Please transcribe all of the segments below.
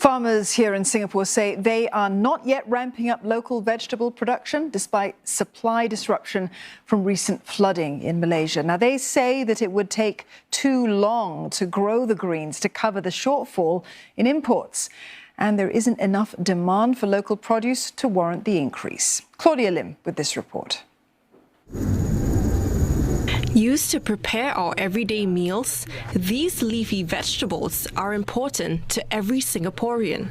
Farmers here in Singapore say they are not yet ramping up local vegetable production despite supply disruption from recent flooding in Malaysia. Now, they say that it would take too long to grow the greens to cover the shortfall in imports, and there isn't enough demand for local produce to warrant the increase. Claudia Lim with this report. Used to prepare our everyday meals, these leafy vegetables are important to every Singaporean.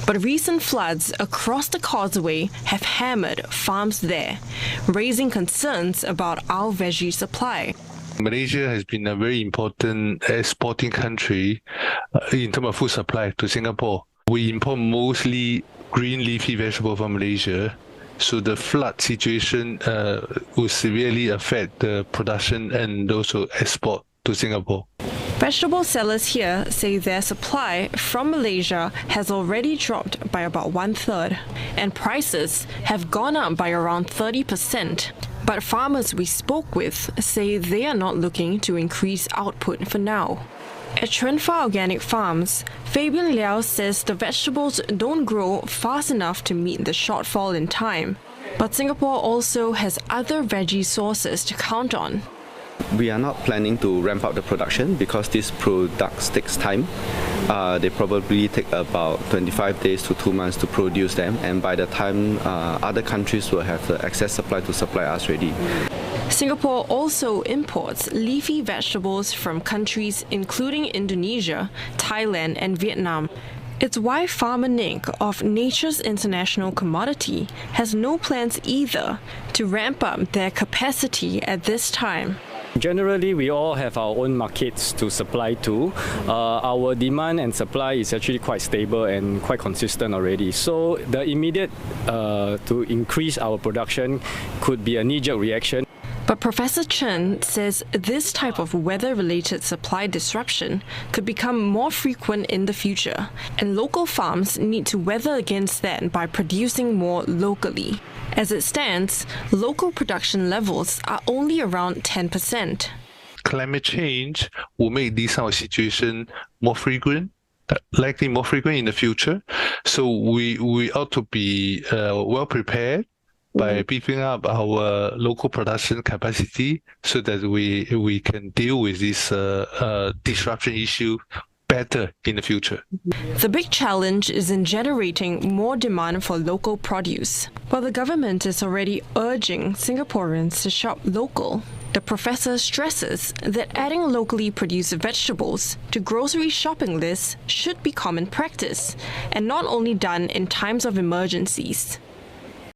But recent floods across the causeway have hammered farms there, raising concerns about our veggie supply. Malaysia has been a very important exporting country in terms of food supply to Singapore. We import mostly green leafy vegetables from Malaysia. So the flood situation will severely affect the production and also export to Singapore. Vegetable sellers here say their supply from Malaysia has already dropped by about 1/3, and prices have gone up by around 30%. But farmers we spoke with say they are not looking to increase output for now. At Shortfall Organic Farms, Fabian Liao says the vegetables don't grow fast enough to meet the shortfall in time. But Singapore also has other veggie sources to count on. We are not planning to ramp up the production because these products takes time. They probably take about 25 days to 2 months to produce them, and by the time other countries will have the excess supply to supply us ready. Singapore also imports leafy vegetables from countries including Indonesia, Thailand and Vietnam. It's why Farmer Nick of Nature's International Commodity has no plans either to ramp up their capacity at this time. Generally, we all have our own markets to supply to. Our demand and supply is actually quite stable and quite consistent already. So the immediate to increase our production could be a knee-jerk reaction. But Professor Chen says this type of weather-related supply disruption could become more frequent in the future, and local farms need to weather against that by producing more locally. As it stands, local production levels are only around 10%. Climate change will make this kind of situation more frequent, likely more frequent in the future. So we ought to be well prepared by beefing up our local production capacity so that we can deal with this disruption issue better in the future. The big challenge is in generating more demand for local produce. While the government is already urging Singaporeans to shop local, the professor stresses that adding locally produced vegetables to grocery shopping lists should be common practice and not only done in times of emergencies.